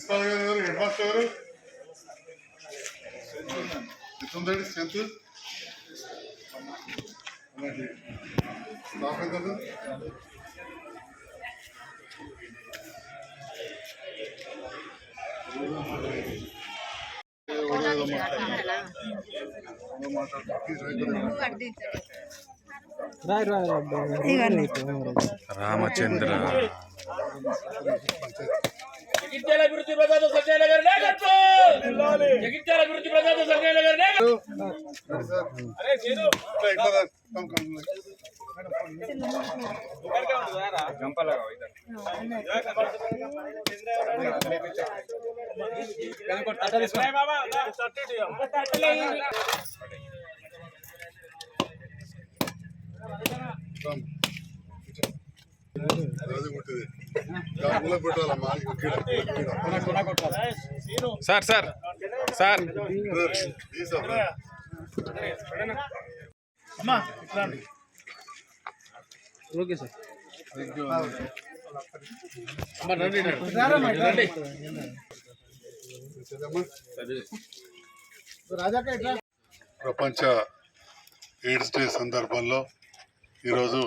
Principal గారు head master గారు ఎంతుందండి strength staff ఎంత రామచంద్ర జగిత్యాల అభివృద్ధి ప్రసాద్ సంజయ్ నగర్ నాయకత్వం జగిత్యాల అభివృద్ధి Prasad Sanjay Nagar sir sir sir okay sir ప్రపంచ ఎయిడ్స్ డే సందర్భంలో ఈరోజు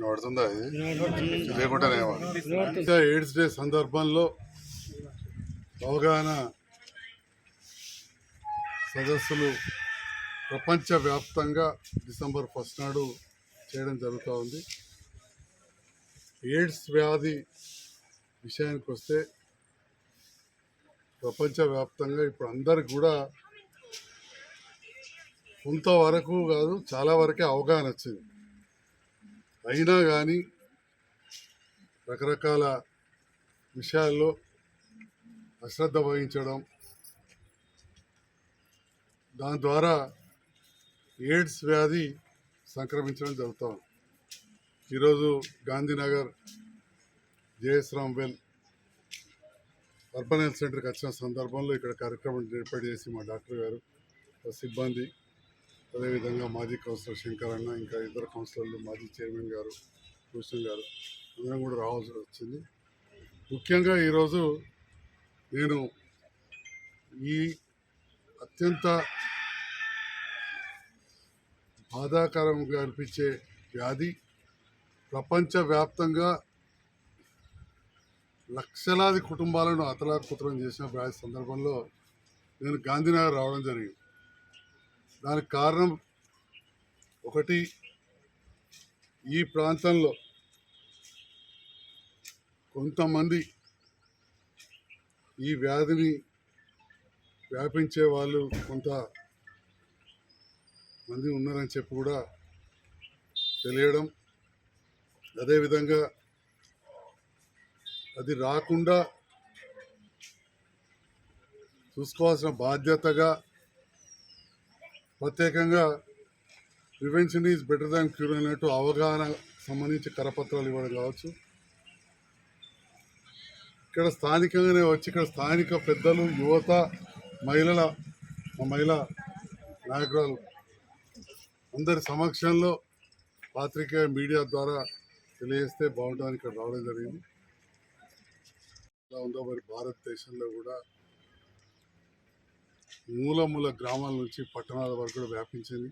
పడుతుందా ఇది లేకుండానే ఎయిడ్స్ డే సందర్భంలో అవగాహన సదస్సులు ప్రపంచవ్యాప్తంగా డిసెంబర్ 1 నాడు చేయడం జరుగుతూ ఉంది. ఎయిడ్స్ వ్యాధి విషయానికి వస్తే ప్రపంచవ్యాప్తంగా ఇప్పుడు అందరికి కూడా కొంతవరకు కాదు చాలా వరకే అవగాహన వచ్చింది. అయినా కానీ రకరకాల విషయాల్లో అశ్రద్ధ వహించడం, దాని ద్వారా ఎయిడ్స్ వ్యాధి సంక్రమించడం జరుగుతుంది. ఈరోజు గాంధీనగర్ జేఎస్.రామ్ వెల్ అర్బన్ హెల్త్ సెంటర్కి వచ్చిన సందర్భంలో ఇక్కడ కార్యక్రమం ఏర్పాటు చేసి మా డాక్టర్ గారు, సిబ్బంది, అదేవిధంగా మాజీ కౌన్సిలర్ శంకర్ అన్న, ఇంకా ఇతర కౌన్సిలర్లు, మాజీ చైర్మన్ గారు, భూషణ్ గారు అందరం కూడా రావాల్సి వచ్చింది. ముఖ్యంగా ఈరోజు నేను ఈ అత్యంత బాధాకరంగా అనిపించే వ్యాధి ప్రపంచవ్యాప్తంగా లక్షలాది కుటుంబాలను అతలాకుతలం చేసిన వ్యాధి సందర్భంలో నేను గాంధీనగర్ రావడం జరిగింది. దానికి కారణం ఒకటి, ఈ ప్రాంతంలో కొంతమంది ఈ వ్యాధిని వ్యాపించే వాళ్ళు కొంత మంది ఉన్నారని చెప్పి కూడా తెలియడం, అదేవిధంగా అది రాకుండా చూసుకోవాల్సిన బాధ్యతగా ప్రత్యేకంగా prevention is better than cure అన్నట్టు అవగాహన సంబంధించి కరపత్రాలు ఇవ్వడం కావచ్చు. ఇక్కడ స్థానికంగానే వచ్చి ఇక్కడ స్థానిక పెద్దలు, యువత, మహిళా నాయకురాలు అందరి సమక్షంలో పాత్రికేయ మీడియా ద్వారా తెలియజేస్తే బాగుంటుందని ఇక్కడ రావడం జరిగింది. ఎలా ఉందో మరి భారతదేశంలో కూడా మూల గ్రామాల నుంచి పట్టణాల వరకు కూడా వ్యాపించింది.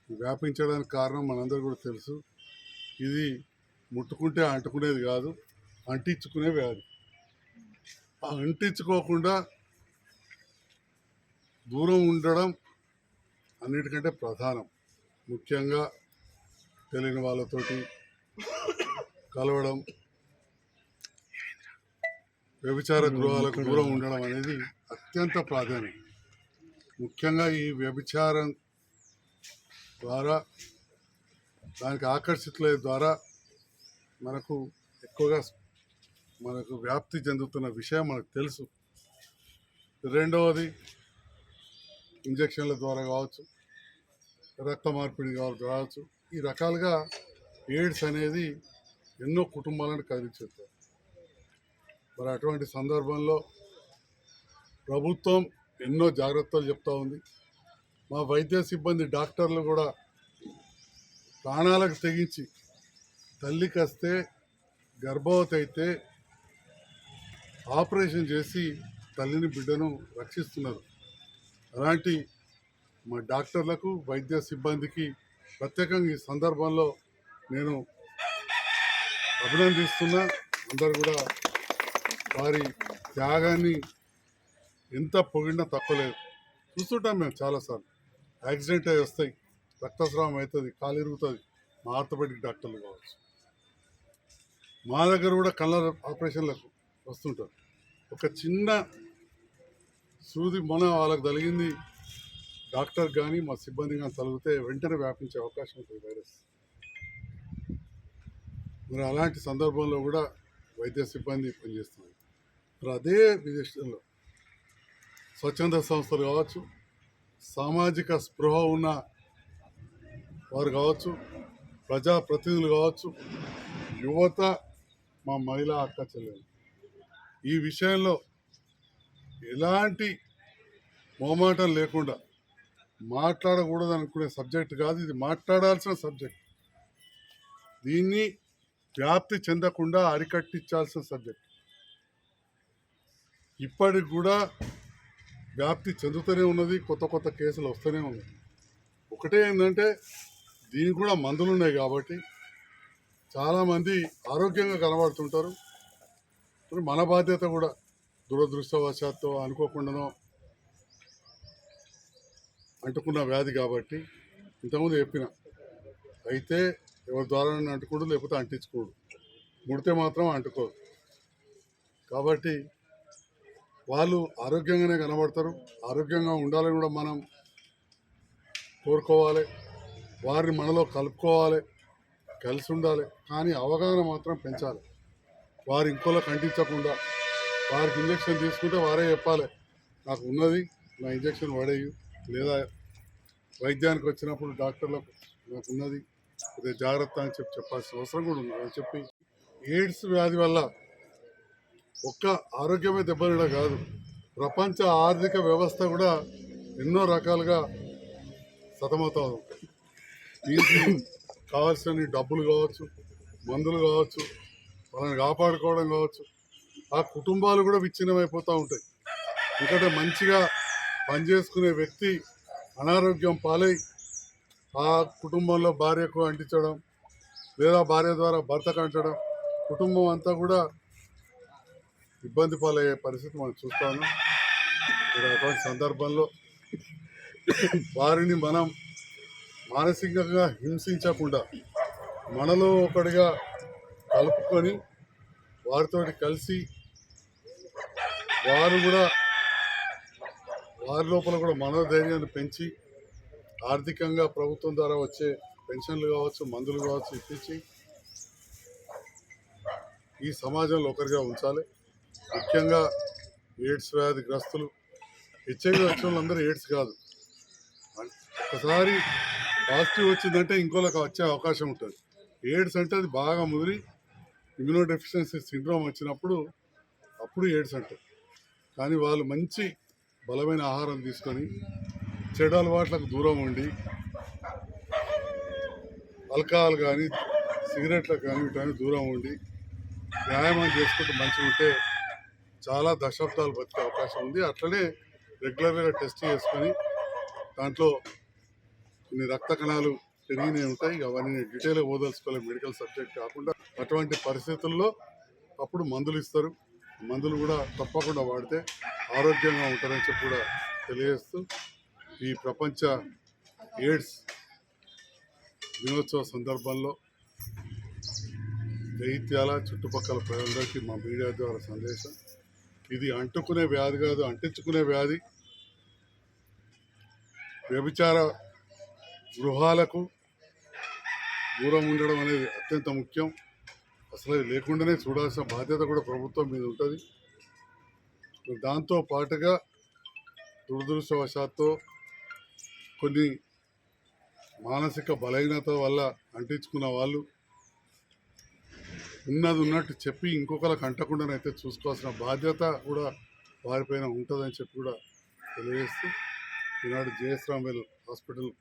వ్యాపించడానికి కారణం మనందరూ కూడా తెలుసు, ఇది ముట్టుకుంటే అంటుకునేది కాదు, అంటించుకునే వ్యాధి. ఆ అంటించుకోకుండా దూరం ఉండడం అన్నిటికంటే ప్రధానం. ముఖ్యంగా తెలియని వాళ్ళతోటి కలవడం, వ్యభిచార గృహాలకు దూరం ఉండడం అనేది అత్యంత ప్రాధాన్యం. ముఖ్యంగా ఈ వ్యభిచారం ద్వారా, దానికి ఆకర్షితుల ద్వారా మనకు ఎక్కువగా వ్యాప్తి చెందుతున్న విషయం మనకు తెలుసు. రెండవది, ఇంజక్షన్ల ద్వారా కావచ్చు, రక్త మార్పిడి కావచ్చు, ఈ రకాలుగా ఎయిడ్స్ అనేది ఎన్నో కుటుంబాలను కదిలించేస్తారు. మరి అటువంటి సందర్భంలో ప్రభుత్వం ఎన్నో జాగ్రత్తలు చెప్తా ఉంది. మా వైద్య సిబ్బంది, డాక్టర్లు కూడా ప్రాణాలకు తెగించి తల్లికి వస్తే గర్భవతి అయితే ఆపరేషన్ చేసి తల్లిని బిడ్డను రక్షిస్తున్నారు. అలాంటి మా డాక్టర్లకు వైద్య సిబ్బందికి ప్రత్యేకంగా ఈ సందర్భంలో నేను అభినందిస్తున్నా. అందరు కూడా వారి త్యాగాన్ని ఎంత పొగిడినా తక్కువలేదు. చూస్తుంటాం మేము చాలాసార్లు. యాక్సిడెంట్ అయి వస్తాయి, రక్తస్రావం అవుతుంది, కాలు ఇరుగుతుంది. మా ఆర్థోపెడిక్ డాక్టర్లు కావచ్చు, మా దగ్గర కూడా కళ్ళ ఆపరేషన్లకు వస్తుంటారు. ఒక చిన్న సూది మొన వాళ్ళకి తగిలింది, డాక్టర్ కానీ మా సిబ్బంది కానీ తగిలితే వెంటనే వ్యాపించే అవకాశం ఉంటుంది వైరస్. మరి అలాంటి సందర్భంలో కూడా వైద్య సిబ్బంది పనిచేస్తుంది. మరి అదే విదేశాల్లో స్వచ్ఛంద సంస్థలు కావచ్చు, సామాజిక స్పృహ ఉన్న వారు కావచ్చు, ప్రజాప్రతినిధులు కావచ్చు, యువత, మా మహిళా అక్క చెల్లెలు ఈ విషయంలో ఎలాంటి మొహమాటం లేకుండా మాట్లాడకూడదు అనుకునే సబ్జెక్ట్ కాదు ఇది, మాట్లాడాల్సిన సబ్జెక్ట్. దీన్ని వ్యాప్తి చెందకుండా అరికట్టించాల్సిన సబ్జెక్ట్. ఇప్పటికి కూడా వ్యాప్తి చెందుతూనే ఉన్నది, కొత్త కొత్త కేసులు వస్తూనే ఉన్నాయి. ఒకటే ఏంటంటే దీనికి కూడా మందులు ఉన్నాయి కాబట్టి చాలామంది ఆరోగ్యంగా కనబడుతుంటారు. మరి మన బాధ్యత కూడా దురదృష్టవశాత్తు అనుకోకుండానో అంటుకున్న వ్యాధి కాబట్టి ఇంతకుముందు చెప్పిన అయితే ఎవరి ద్వారా అంటుకోడు, లేకపోతే అంటించుకోడు, ముడితే మాత్రం అంటుకోదు. కాబట్టి వాళ్ళు ఆరోగ్యంగానే కనబడతారు. ఆరోగ్యంగా ఉండాలని కూడా మనం కోరుకోవాలి, వారిని మనలో కలుపుకోవాలి, కలిసి ఉండాలి. కానీ అవగాహన మాత్రం పెంచాలి. వారు ఇంకోళ్ళకి అంటించకుండా వారికి ఇంజక్షన్ తీసుకుంటే వారే చెప్పాలి నాకు ఉన్నది, నా ఇంజక్షన్ పడేయు, లేదా వైద్యానికి వచ్చినప్పుడు డాక్టర్లకు నాకు ఉన్నది, కొద్దిగా జాగ్రత్త అని చెప్పాల్సిన అవసరం కూడా ఉంది. అని చెప్పి ఎయిడ్స్ వ్యాధి వల్ల ఒక్క ఆరోగ్యమే దెబ్బతినడం కాదు, ప్రపంచ ఆర్థిక వ్యవస్థ కూడా ఎన్నో రకాలుగా సతమతం. దీనికి కావాల్సిన డబ్బులు కావచ్చు, మందులు కావచ్చు, వాళ్ళని కాపాడుకోవడం కావచ్చు, ఆ కుటుంబాలు కూడా విచ్ఛిన్నమైపోతూ ఉంటాయి. ఎందుకంటే మంచిగా పనిచేసుకునే వ్యక్తి అనారోగ్యం పాలై ఆ కుటుంబంలో భార్యకు అంటించడం, లేదా భార్య ద్వారా భర్తకు అంటడం, కుటుంబం అంతా కూడా ఇబ్బంది పాలయ్యే పరిస్థితి మనం చూస్తాము. అటువంటి సందర్భంలో వారిని మనం మానసికంగా హింసించకుండా మనలో ఒకటిగా కలుపుకొని వారితో కలిసి వారి లోపల కూడా మనోధైర్యాన్ని పెంచి ఆర్థికంగా ప్రభుత్వం ద్వారా వచ్చే పెన్షన్లు కావచ్చు, మందులు కావచ్చు ఇప్పించి ఈ సమాజంలో ఒకరిగా ఉంచాలి. ముఖ్యంగా ఎయిడ్స్ వ్యాధిగ్రస్తులు, హెచ్ఐవి వచ్చిన వాళ్ళందరూ ఎయిడ్స్ కాదు, ఒకసారి పాజిటివ్ వచ్చిందంటే ఇంకోళ్ళకి వచ్చే అవకాశం ఉంటుంది. ఎయిడ్స్ అంటే అది బాగా ముదిరి ఇమ్యూనోడెఫిషియన్సీ సిండ్రోమ్ వచ్చినప్పుడు అప్పుడు ఎయిడ్స్ అంటారు. కానీ వాళ్ళు మంచి బలమైన ఆహారం తీసుకొని చెడు అలవాట్లకు దూరం ఉండి ఆల్కహాల్ కానీ సిగరెట్లకు కానీ వీటన్ని దూరం ఉండి వ్యాయామం చేసుకుంటూ మంచిగా ఉంటే చాలా దశాబ్దాలు బతికే అవకాశం ఉంది. అట్లనే రెగ్యులర్గా టెస్ట్ చేసుకొని దాంట్లో కొన్ని రక్త కణాలు పెరిగినవి ఉంటాయి, అవన్నీ డీటెయిల్గా ఓదలుచుకోవాలి మెడికల్ సబ్జెక్ట్ కాకుండా. అటువంటి పరిస్థితుల్లో అప్పుడు మందులు ఇస్తారు. మందులు కూడా తప్పకుండా వాడితే ఆరోగ్యంగా ఉంటారని చెప్పి కూడా తెలియజేస్తూ ఈ ప్రపంచ ఎయిడ్స్ దినోత్సవ సందర్భంలో జగిత్యాల చుట్టుపక్కల ప్రజలందరికీ మా మీడియా ద్వారా సందేశం, ఇది అంటుకునే వ్యాధి కాదు, అంటించుకునే వ్యాధి. వ్యభిచార గృహాలకు దూరం ఉండడం అనేది అత్యంత ముఖ్యం. అసలు లేకుండానే చూడాల్సిన బాధ్యత కూడా ప్రభుత్వం మీద ఉంటుంది. దాంతో పాటుగా దురదృష్టవశాత్తు కొన్ని మానసిక బలహీనత వల్ల అంటించుకున్న వాళ్ళు ఉన్నది ఉన్నట్టు చెప్పి ఇంకొకరికి అంటకుండానైతే చూసుకోవాల్సిన బాధ్యత కూడా వారిపైన ఉంటుందని చెప్పి కూడా తెలియజేస్తూ ఈనాడు జేఎస్ రామవేల్ హాస్పిటల్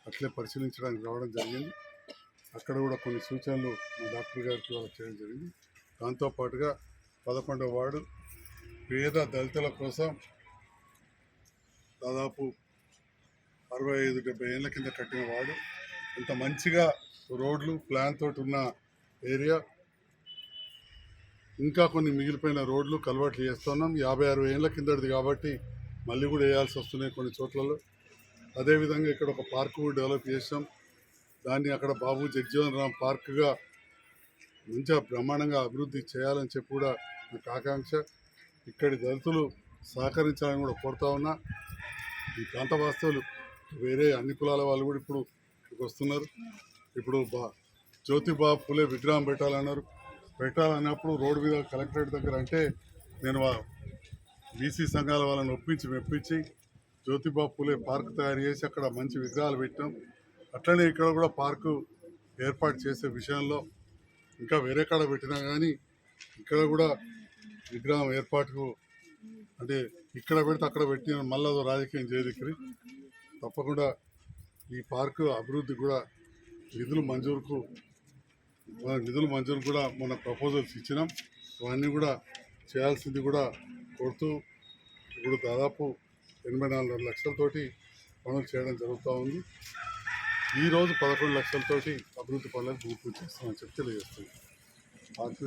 అట్లే పరిశీలించడానికి రావడం జరిగింది. అక్కడ కూడా కొన్ని సూచనలు మా డాక్టర్ గారికి వాళ్ళకి చేయడం జరిగింది. దాంతోపాటుగా 11వ వార్డు పేద దళితుల కోసం దాదాపు 65-70 ఏళ్ళ కింద కట్టిన వార్డు. ఇంత మంచిగా రోడ్లు ప్లాన్ తోటి ఉన్న ఏరియా. ఇంకా కొన్ని మిగిలిపోయిన రోడ్లు కల్వర్ట్లు చేస్తున్నాం. 50-60 ఏళ్ళ కిందటిది కాబట్టి మళ్ళీ కూడా వేయాల్సి వస్తున్నాయి కొన్ని చోట్లలో. అదేవిధంగా ఇక్కడ ఒక పార్క్ కూడా డెవలప్ చేసాం. దాన్ని అక్కడ బాబు జగ్జీవన్ రామ్ పార్క్గా మంచిగా బ్రహ్మాండంగా అభివృద్ధి చేయాలని చెప్పి కూడా నాకు ఆకాంక్ష. ఇక్కడి దళితులు సహకరించాలని కూడా కోరుతా ఉన్నా. ఈ ప్రాంత వాస్తవులు వేరే అన్ని కులాల వాళ్ళు కూడా ఇప్పుడు ఇక్కడికి వస్తున్నారు. ఇప్పుడు జ్యోతిబా ఫులే విగ్రహం పెట్టాలన్నప్పుడు రోడ్డు మీద కలెక్టరేట్ దగ్గర అంటే నేను బీసీ సంఘాల వాళ్ళని మెప్పించి జ్యోతిబా ఫులే పార్క్ తయారు చేసి అక్కడ మంచి విగ్రహాలు పెట్టాం. అట్లనే ఇక్కడ కూడా పార్కు ఏర్పాటు చేసే విషయంలో ఇంకా వేరే కాడ పెట్టినా కానీ ఇక్కడ కూడా విగ్రహం ఏర్పాటుకు అంటే ఇక్కడ పెడితే అక్కడ పెట్టి మళ్ళీ అదో రాజకీయం చేయదిక్కరి. తప్పకుండా ఈ పార్కు అభివృద్ధి కూడా నిధులు మంజూరు కూడా మన ప్రపోజల్స్ ఇచ్చినాం. అవన్నీ కూడా చేయాల్సింది కూడా కోరుతూ ఇప్పుడు దాదాపు 84 లక్షలతోటి పనులు చేయడం జరుగుతూ ఉంది. ఈరోజు 11 లక్షలతోటి అభివృద్ధి పనులకు పూర్తి చేస్తామని చెప్పి తెలియజేస్తుంది. పార్టీ